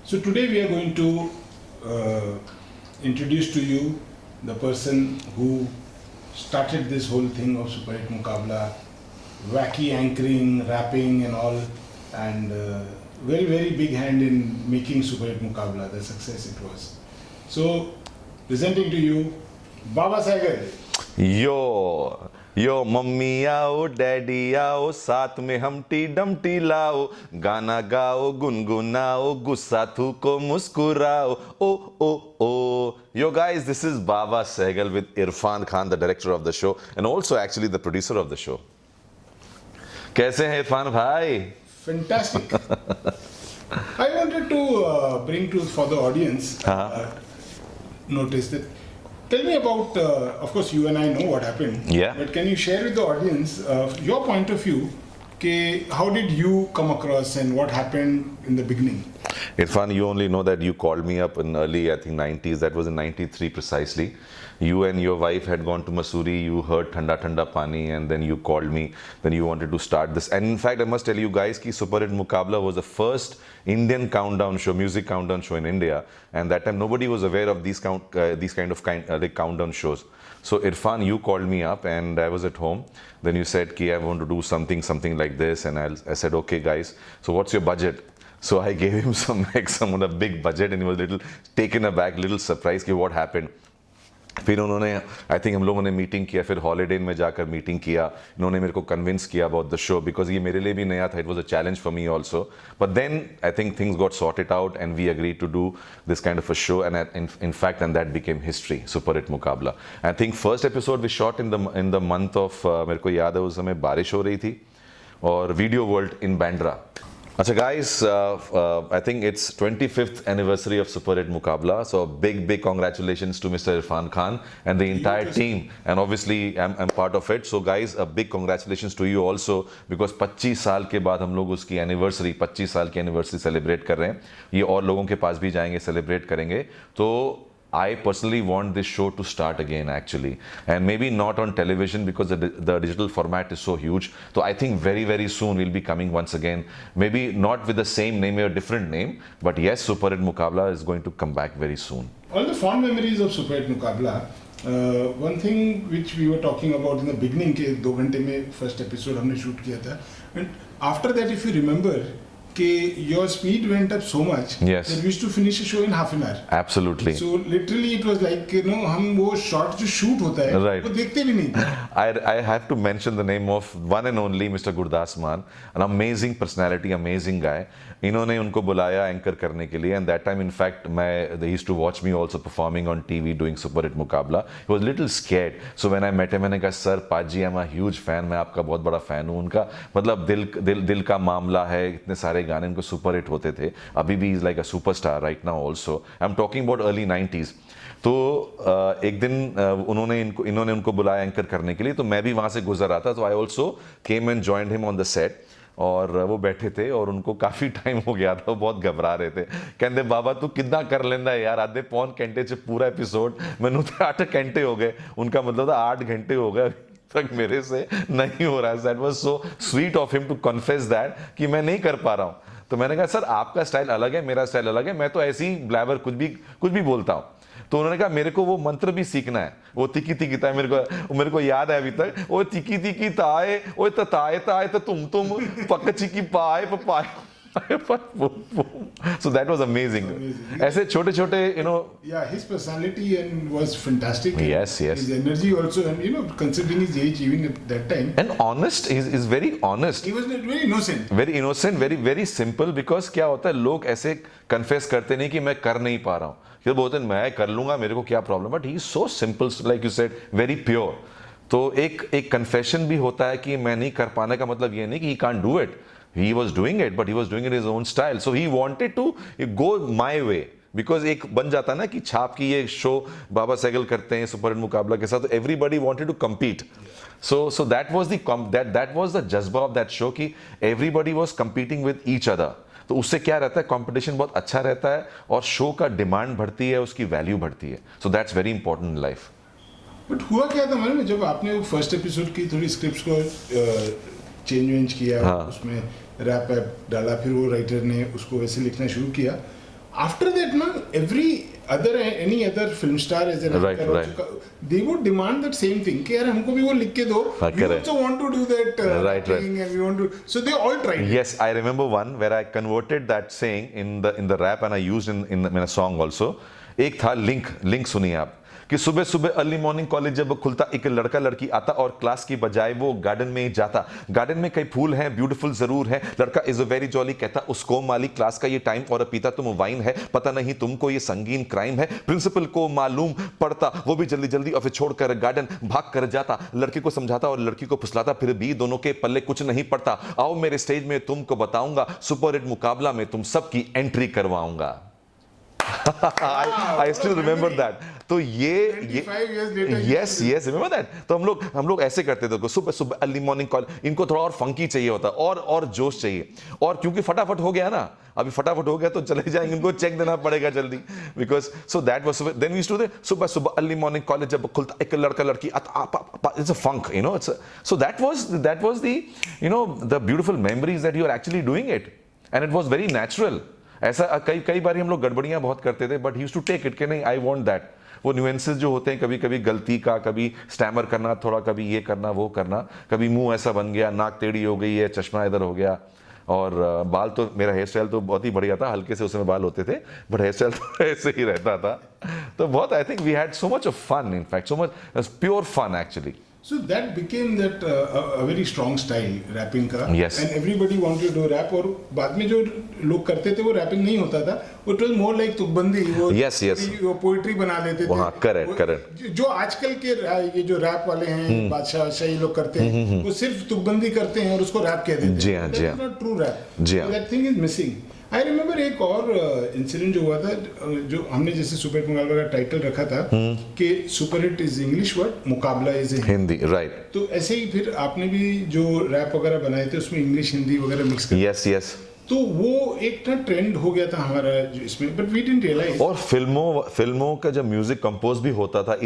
So today we are going to introduce to you the person who started this whole thing of Super Hit Mukabla, wacky anchoring, rapping and all, and very, very big hand in making Super Hit Mukabla, the success it was. So, presenting to you, Baba Sehgal. Yo mummy आओ daddy आओ साथ में हमटी Dumpty लाओ गाना गाओ गुनगुनाओ गुस्सा थूको मुस्कुराओ ओ Yo guys, this is Baba Sehgal with Irfan Khan, the director of the show and also actually the producer of the show. कैसे हैं इरफान भाई? Fantastic. I wanted to bring to for the audience notice that. Tell me about, of course, you and I know what happened. Yeah. But can you share with the audience your point of view? How did you come across and what happened in the beginning? Irfan, you only know that you called me up in early, I think, 90s. That was in 93 precisely. You and your wife had gone to Mussoorie. You heard Thanda Thanda Pani and then you called me. Then you wanted to start this. And in fact, I must tell you guys that Super Hit Mukabla was the first Indian countdown show, music countdown show in India. And that time, nobody was aware of these kind of countdown shows. So Irfan, you called me up and I was at home. Then you said, Ki, I want to do something like this. And I said, okay, guys, so what's your budget? So I gave him some a big budget and he was a little taken aback, little surprised कि what happened. फिर उन्होंने I think हम लोगों ने meeting किया, फिर holiday में जाकर मीटिंग किया, इन्होंने मेरे को कन्विंस किया अबाउट द शो बिकॉज ये मेरे लिए भी नया था, it was a challenge for me also, but then I think things got sorted out and we agreed to do this kind of a show and in fact and that became history, super hit Muqabla. I think first episode we shot in the month of, मेरे को याद है उस समय बारिश हो रही थी, और video world in Bandra. Achha guys, I think it's 25th anniversary of Super Hit Mukabla. So big congratulations to Mr. Irfan Khan and the entire team. And obviously I'm part of it. So guys, a big congratulations to you also because 25 साल के बाद हम लोग उसकी anniversary, 25 साल की anniversary celebrate कर रहे हैं. ये और लोगों के पास भी जाएंगे, celebrate करेंगे. तो I personally want this show to start again actually, and maybe not on television because the digital format is so huge. So I think very soon we'll be coming once again, maybe not with the same name or different name, but yes, Super Hit Mukabla is going to come back very soon. All the fond memories of Super Hit Mukabla, one thing which we were talking about in the beginning के 2 घंटे में first episode हमने shoot किया था, and after that if you remember your speed went up so much yes. that we used to finish a show in half an hour. Absolutely. So literally it was like हम वो shot जो shoot होता है right. वो देखते भी नहीं. I have to mention the name of one and only Mr. Gurdas Maan, an amazing personality, amazing guy. इन्होंने उनको बुलाया एंकर करने के लिए and that time in fact they used to watch me also performing on TV doing Super Hit Mukabla. He was little scared. So when I met him मैंने कहा sir पाजी I'm a huge fan, मैं आपका बहुत बड़ा fan हूँ. उनका मतलब दिल का मामला है, इतने सारे गाने उनको सुपर हिट होते थे, अभी भी is like a superstar right now also. I am talking about early 90s. तो एक दिन इन्होंने उनको बुलाया एंकर करने के लिए, तो मैं भी वहाँ से गुजर रहा था, तो I also came and joined him on the set. और वो बैठे थे और उनको काफ़ी टाइम हो गया था, वो बहुत घबरा रहे थे. कहते बाबा तू कितना कर लेंदा है यार, आधे पौन घंटे से पूरा एपिसोड, मैंने तो 8 घंटे हो गए. उनका मतलब था 8 घंटे हो गए तक मेरे से नहीं हो रहा है. That was so sweet of him to confess that कि मैं नहीं कर पा रहा हूँ. तो मैंने कहा सर आपका स्टाइल अलग है, मेरा स्टाइल अलग है, मैं तो ऐसे ही ब्लैबर कुछ भी बोलता हूँ. तो उन्होंने कहा मेरे को वो मंत्र भी सीखना है, वो तिकी तिकी ताए, मेरे को याद है अभी तक, वो तिकी तिकी ताए, वो ताए ताए तो तुम पक चिकी पाए पाए. So that was amazing. ऐसे छोटे Yeah, his personality and was fantastic. Yes. His energy also, and considering his age even at that time. And honest, he's very honest. He was very innocent. Very innocent, very simple. Because क्या होता है, लोग ऐसे confess करते नहीं कि मैं कर नहीं पा रहा हूँ. ये बोलते हैं मैं कर लूँगा, मेरे को क्या problem. But he is so simple, like you said, very pure. तो एक confession भी होता है कि मैं नहीं कर पाने का मतलब ये नहीं कि he can't do it. He was doing it, but he was doing it in his own style. So he wanted to go my way. Because एक बन जाता है ना कि छाप की ये शो बाबा सहगल करते हैं सुपर हिट मुकाबला के साथ, तो everybody wanted to compete. So that was the जज्बा of that show कि everybody was competing with each other. तो उससे क्या रहता है, कंपटीशन बहुत अच्छा रहता है और शो का डिमांड बढ़ती है, उसकी वैल्यू बढ़ती है. So that's very important in life. But हुआ क्या था मैंने जब आपने फर्स्ट एपिसोड की थोड़ी स्क्रिप्ट को चेंज किया, उसमें रैप डाला, फिर वो राइटर ने उसको वैसे लिखना शुरू किया. after that, na, any other film star as an Right, actor, right. also, they would demand that same thing. कि यार हमको भी वो लिख के दो. हाँ, We correct. also want to do that Right, thing, and we want to. So they all tried. it. Yes, I remember one where I converted that saying in the rap and I used in a song also. एक था link सुनिए आप कि सुबह सुबह early morning college जब खुलता एक लड़का लड़की आता और क्लास की बजाय वो गार्डन में जाता. गार्डन में कई फूल हैं, ब्यूटीफुल जरूर है, लड़का इज अ वेरी जॉली कहता उसको माली क्लास का ये टाइम और पीता तुम वाइन है, पता नहीं तुमको ये संगीन क्राइम है, प्रिंसिपल को मालूम पड़ता वो भी जल्दी जल्दी ऑफिस छोड़कर गार्डन भाग कर जाता, लड़के को समझाता और लड़की को फुसलाता, फिर भी दोनों के पल्ले कुछ नहीं पड़ता, आओ मेरे स्टेज में तुमको बताऊंगा, सुपर हिट मुकाबला में तुम सबकी एंट्री करवाऊंगा. I still remember that. तो ये 25 years later. yes remember that. तो हम लोग ऐसे करते थे, सुबह सुबह अर्ली मॉर्निंग कॉल, इनको थोड़ा और फंकी चाहिए होता, और जोश चाहिए, और क्योंकि फटाफट हो गया ना, अभी फटाफट हो गया तो चले जाएंगे, इनको चेक देना पड़ेगा जल्दी, because so that was then we used to do सुबह सुबह अर्ली मॉर्निंग कॉलेज जब खुलता एक लड़का लड़की it's a fun, you know, it's so that was the you know the beautiful memories that you are actually doing it and it was very natural. ऐसा कई बार हम लोग गड़बड़ियां बहुत करते थे, but he used to take it कि नहीं, आई वांट दैट. वो न्यूएंसेस जो होते हैं, कभी कभी गलती का, कभी स्टैमर करना थोड़ा, कभी ये करना वो करना, कभी मुंह ऐसा बन गया, नाक टेढ़ी हो गई है, चश्मा इधर हो गया, और बाल तो मेरा हेयर स्टाइल तो बहुत ही बढ़िया था, हल्के से उसमें बाल होते थे, बट हेयर स्टाइल तो ऐसे ही रहता था. तो बहुत, I think we had so much of fun, in fact so much pure fun actually. So that became that a very strong style rapping का. Yes. And everybody wanted to do rap, और बाद में जो लोग करते थे वो rapping नहीं होता था, it was more like तुकबंदी, वो Yes. वो पोइट्री बना देते थे. हाँ, correct. जो आजकल के ये जो रैप वाले हैं, बादशाह ये लोग करते हैं, वो सिर्फ तुकबंदी करते हैं और उसको रैप कह देते हैं. जी हाँ, जी हाँ. That's not true rap. जी हाँ. So that thing is missing. I remember एक और इंसिडेंट जो हुआ था, जो हमने जैसे सुपर हिट मुकाबला का टाइटल रखा था कि super hit is English word, मुकाबला इज हिंदी, राइट. तो ऐसे ही फिर आपने भी जो रैप वगैरह बनाए थे उसमें इंग्लिश हिंदी वगैरह मिक्स कर. यस. तो वो एक ना ट्रेंड हो गया था हमारा इसमें, बट वी डिडंट रियलाइज. और फिल्मों का जब म्यूजिक कंपोज भी होता था,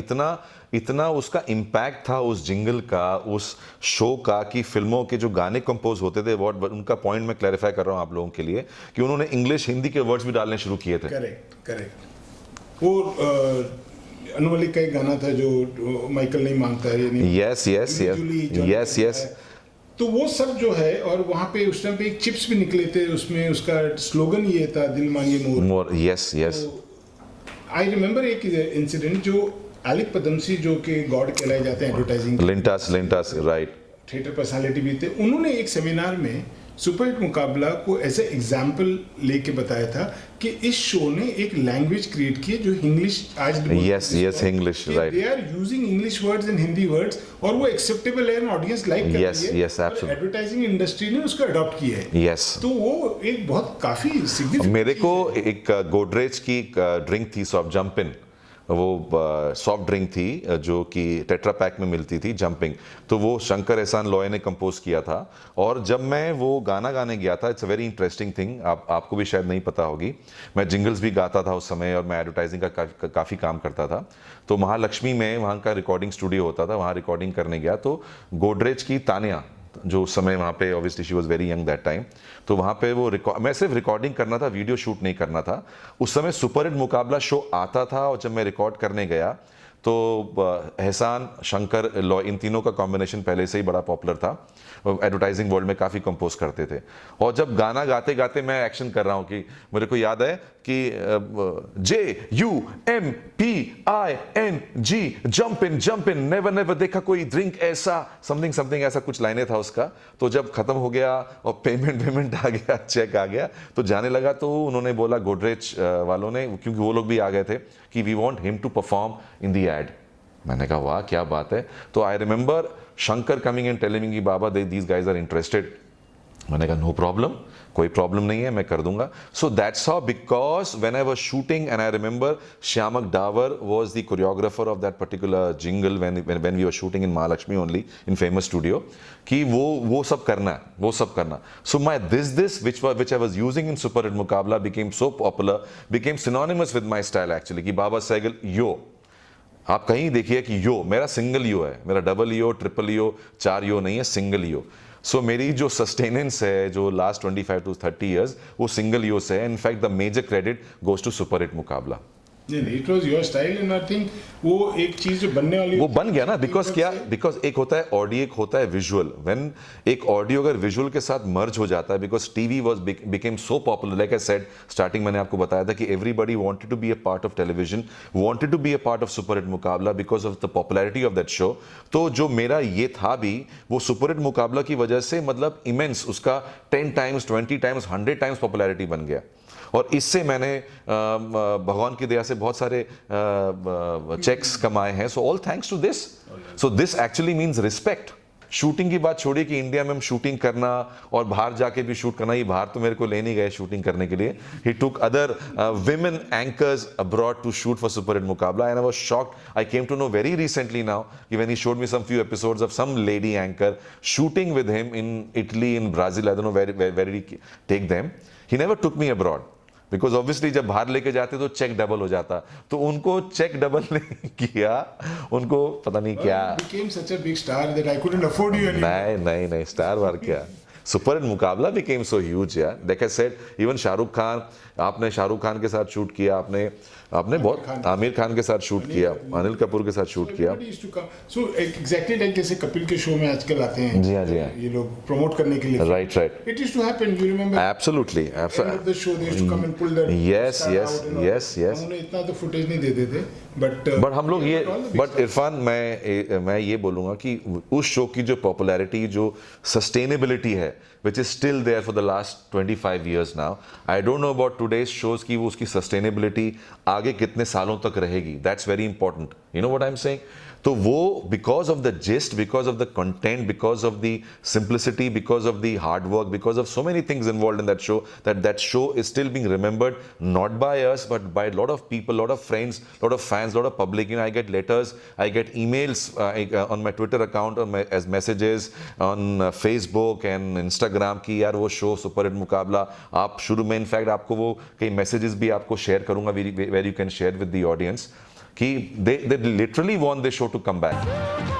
इतना उसका इम्पैक्ट था उस जिंगल का, उस शो का, कि फिल्मों के जो गाने कंपोज होते थे, उनका पॉइंट मैं क्लैरिफाई कर रहा हूं आप लोगों के लिए, कि उन्होंने इंग्लिश हिंदी के वर्ड्स भी डालने शुरू किए थे. करेक्ट. वो अनु मलिक का एक गाना था जो माइकल नहीं मांगता है, यस. तो वो सब जो है, और वहाँ पे उस टाइम पे एक चिप्स भी निकले थे, उसमें उसका स्लोगन ये था, दिल मांगे मोर. यस. आई रिमेंबर एक इंसिडेंट जो एलिक पदमसी, जो कि गॉड कहलाए जाते हैं advertising, Lintas, right, theatre personality भी थे, उन्होंने एक सेमिनार में सुपर हिट मुकाबला को ऐसे एग्जाम्पल लेके बताया था कि इस शो ने एक लैंग्वेज क्रिएट की है जो इंग्लिश आज. Yes, English, right. They are using English words and Hindi words, और वो एक्सेप्टेबल है, ऑडियंस लाइक करती है. Yes, absolutely. एडवर्टाइजिंग इंडस्ट्री ने उसको अडॉप्ट किया है. यस. तो वो एक बहुत काफी सिग्निफिकेंट. मेरे को एक गोदरेज की ड्रिंक थी, सॉफ्ट जंपिन, वो सॉफ्ट ड्रिंक थी जो कि टेट्रा पैक में मिलती थी, जंपिंग. तो वो शंकर एहसान लॉय ने कंपोज किया था. और जब मैं वो गाना गाने गया था, it's a very interesting thing, आपको भी शायद नहीं पता होगी, मैं जिंगल्स भी गाता था उस समय, और मैं एडवर्टाइजिंग का काफ़ी काम करता था. तो महालक्ष्मी में वहाँ का रिकॉर्डिंग स्टूडियो होता था, वहाँ रिकॉर्डिंग करने गया, तो गोदरेज की तानिया, जो उस समय वहाँ पे obviously she was very young that time, तो वहाँ पे वो मैं सिर्फ रिकॉर्डिंग करना था, वीडियो शूट नहीं करना था. उस समय सुपर हिट मुकाबला शो आता था, और जब मैं रिकॉर्ड करने गया तो एहसान, शंकर, लॉय, इन तीनों का कॉम्बिनेशन पहले से ही बड़ा पॉपुलर था, एडवर्टाइजिंग वर्ल्ड में काफ़ी कंपोज करते थे. और जब गाना गाते गाते मैं एक्शन कर रहा हूँ, कि मेरे को याद है कि JUMPING जंप इन नेवर देखा कोई ड्रिंक ऐसा, समथिंग ऐसा कुछ लाइनें था उसका. तो जब खत्म हो गया और पेमेंट आ गया, चेक आ गया, तो जाने लगा, तो उन्होंने बोला, गोदरेज वालों ने, क्योंकि वो लोग भी आ गए थे, कि we want him to perform in the ad. मैंने कहा वाह क्या बात है. तो I remember Shankar coming and telling me, बाबा दीज गाइज आर इंटरेस्टेड. मैंने कहा नो प्रॉब्लम, कोई प्रॉब्लम नहीं है, मैं कर दूंगा. So that's how, because when I was shooting, and I remember Shiamak Davar was the choreographer of that particular jingle when we were shooting in Mahalaxmi only, in famous studio, कि वो सब करना. So my this which I was using in Super Hit Muqabla became so popular, became synonymous with my style actually, कि बाबा सहगल यो. आप कहीं देखिए कि यो मेरा सिंगल यो है, मेरा डबल यो, ट्रिपल यो, 4 यो नहीं है, सिंगल यो. सो मेरी जो सस्टेनेंस है जो लास्ट 25 to 30 years वो सिंगल यूज से है. In fact the major credit goes to super hit Muqabla. नहीं, it was your style and I think वो एक चीज जो बनने वाली वो बन गया ना. बिकॉज एक होता है ऑडियो, एक होता है विजुअल. व्हेन एक ऑडियो अगर विजुअल के साथ मर्ज हो जाता है, because TV was became so popular, like I said starting मैंने आपको बताया था कि everybody wanted to be a part of television, wanted to be a part of super hit Muqabla because of the popularity of that show. तो जो मेरा ये था भी वो सुपर हिट मुकाबला की वजह से मतलब इमेंस, उसका 10 times 20 times 100 times पॉपुलैरिटी बन गया. और इससे मैंने भगवान की दया से बहुत सारे चेक्स कमाए हैं. So all thanks to this. So this actually means respect. Shooting की बात छोड़िए कि इंडिया में हम शूटिंग करना और बाहर जाके भी शूट करना, ये बाहर तो मेरे को ले नहीं गए शूटिंग करने के लिए. He took other women anchors abroad to shoot for super hit Muqabla and I was shocked. I came to know very recently now कि when he showed me some few episodes of some lady anchor shooting with him in Italy, in Brazil, I don't know where he take them. He never took me abroad because obviously जब बाहर लेके जाते तो check double हो जाता. तो उनको check double नहीं किया, उनको पता नहीं क्या. नहीं स्टार वार क्या. सुपर हिट मुकाबला बिकेम सो ह्यूज यार. Like I said, even Shahrukh Khan, आपने शाहरुख खान के साथ शूट किया, आपने बहुत आमिर खान के साथ शूट किया, अनिल कपूर के साथ शूट किया. सो एग्जैक्टली लाइक जैसे कपिल के शो में आजकल आते हैं. जी हाँ ये लोग प्रमोट करने के लिए. Right. It used to happen, you remember? Absolutely. The show they used to come and pull that. Yes. उन्होंने इतना तो फुटेज नहीं देते थे बट हम लोग ये, बट इरफान मैं ये बोलूंगा कि उस शो की जो पॉपुलैरिटी, जो सस्टेनेबिलिटी है, which is still there for the last 25 years now. I don't know about today's shows की वो उसकी sustainability आगे कितने सालों तक रहेगी. That's very important. You know what I'm saying? तो वो because of the gist, because of the content, because of the simplicity, because of the hard work, because of so many things involved in that show, that show is still being remembered not by us but by a lot of people, lot of friends, lot of fans, lot of public. You know, I get letters, I get emails on my Twitter account, as messages on Facebook and Instagram कि यार वो show super hit मुकाबला आप शुरू में, in fact आपको वो कई मैसेजेस भी आपको शेयर करूंगा where you can share with the audience कि they literally want this show to come back.